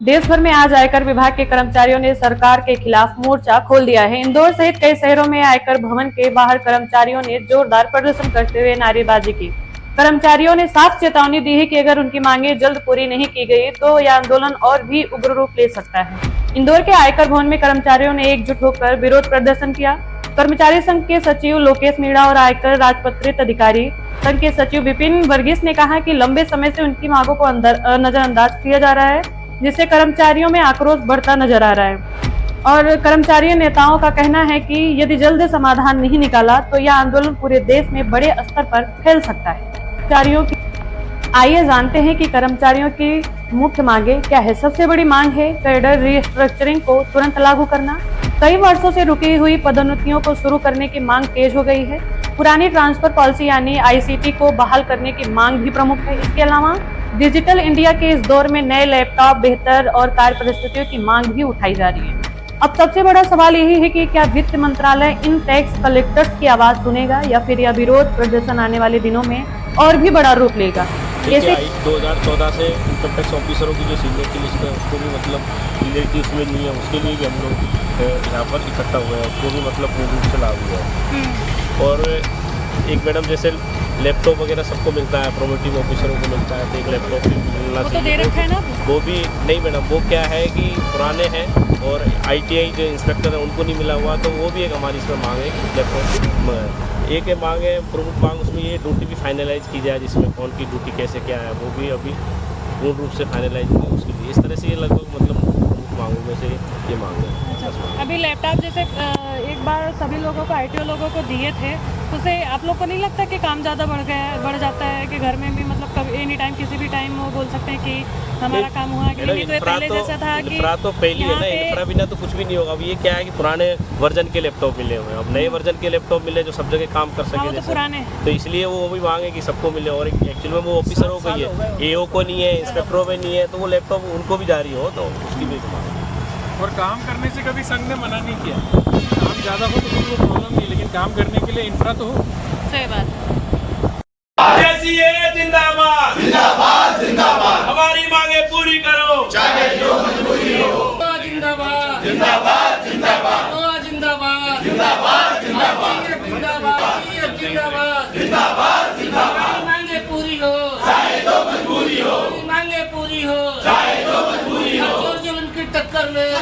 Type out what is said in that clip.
देश भर में आज आयकर विभाग के कर्मचारियों ने सरकार के खिलाफ मोर्चा खोल दिया है। इंदौर सहित कई शहरों में आयकर भवन के बाहर कर्मचारियों ने जोरदार प्रदर्शन करते हुए नारेबाजी की। कर्मचारियों ने साफ चेतावनी दी है कि अगर उनकी मांगे जल्द पूरी नहीं की गई तो यह आंदोलन और भी उग्र रूप ले सकता है। इंदौर के आयकर भवन में कर्मचारियों ने एकजुट होकर विरोध प्रदर्शन किया। कर्मचारी संघ के सचिव लोकेश मीणा और आयकर राजपत्रित अधिकारी संघ के सचिव विपिन वर्गीस ने कहा कि लंबे समय से उनकी मांगों को नजरअंदाज किया जा रहा है, जिससे कर्मचारियों में आक्रोश बढ़ता नजर आ रहा है। और कर्मचारी नेताओं का कहना है कि यदि जल्द समाधान नहीं निकाला तो यह आंदोलन पूरे देश में बड़े स्तर पर फैल सकता है। कर्मचारियों की आइए जानते हैं कि कर्मचारियों की मुख्य मांगे क्या है। सबसे बड़ी मांग है कैडर रिस्ट्रक्चरिंग को तुरंत लागू करना। कई वर्षों से रुकी हुई पदोन्नतियों को शुरू करने की मांग तेज हो गई है। पुरानी ट्रांसफर पॉलिसी यानी आईसीटी को बहाल करने की मांग भी प्रमुख है। इसके अलावा डिजिटल इंडिया के इस दौर में नए लैपटॉप, बेहतर और कार्य परिस्थितियों की मांग भी उठाई जा रही है। अब सबसे बड़ा सवाल यही है कि क्या वित्त मंत्रालय इन टैक्स कलेक्टर्स की आवाज सुनेगा या फिर यह विरोध प्रदर्शन आने वाले दिनों में और भी बड़ा रूप लेगा। जैसे 2014 से इनकम टैक्स ऑफिसरों की जो सीनियरिटी लिस्ट है उसको भी मतलब सीनियरिटी उसमें नहीं है, उसके लिए भी हम लोग यहाँ पर इकट्ठा हुए हैं, उसको भी मतलब पूर्ण रूप से लागू है। और एक मैडम जैसे लैपटॉप वगैरह सबको मिलता है, प्रोमोटिव ऑफिसरों को मिलता है, तो एक लैपटॉप भी मिलना चाहिए। तो दे रखा है ना वो भी नहीं मैडम, वो क्या है कि पुराने हैं और ITI जो इंस्पेक्टर है उनको नहीं मिला हुआ, तो वो भी एक हमारी इसमें मांग है कि लैपटॉप एक मांग है, प्रमुख मांग उसमें ये ड्यूटी भी फाइनलाइज की जाए, जिसमें कौन की ड्यूटी कैसे क्या है वो भी अभी पूर्ण रूप से फाइनलाइज नहीं है उसके लिए। इस तरह से ये लगभग मतलब प्रमुख मांगों में से ये मांग है। अभी लैपटॉप जैसे एक बार सभी लोगों को ITO लोगों को दिए थे, उससे आप लोग को नहीं लगता कि काम ज़्यादा बढ़ जाता है कि घर में भी मतलब कभी एनी टाइम किसी भी टाइम वो बोल सकते हैं कि हमारा काम हुआ कि नहीं। तो पहले जैसा था कि इंफ्रा तो पहली है ना, इंफ्रा बिना तो कुछ भी नहीं होगा। अब ये क्या है कि पुराने वर्जन के लैपटॉप मिले हुए हैं, अब नए वर्जन के लैपटॉप मिले जो सब जगह काम कर सके। तो पुराने तो इसलिए वो भी मांगे कि सबको मिले, और एक्चुअली में वो ऑफिसरों को ही है, AO को नहीं है, इंस्पेक्टरों में नहीं है, तो वो लैपटॉप उनको भी जारी हो तो उसकी भी मांग। और काम करने से कभी संघ ने मना नहीं किया। काम ज़्यादा हो तो कोई प्रॉब्लम नहीं, लेकिन काम करने के लिए इंफ्रा तो हो। सही बात। जिंदाबाद जिंदाबाद जिंदाबाद, हमारी मांगे पूरी करो चाहे जो मजबूरी हो। जिंदाबाद जिंदाबाद जिंदाबाद जिंदाबाद जिंदाबाद जिंदाबाद जिंदाबाद जिंदाबाद जिंदाबाद, मांगे पूरी हो चाहे तो मजबूरी हो, मांगे पूरी हो चाहे तो मजबूरी हो। जोर जुल्म की टक्कर में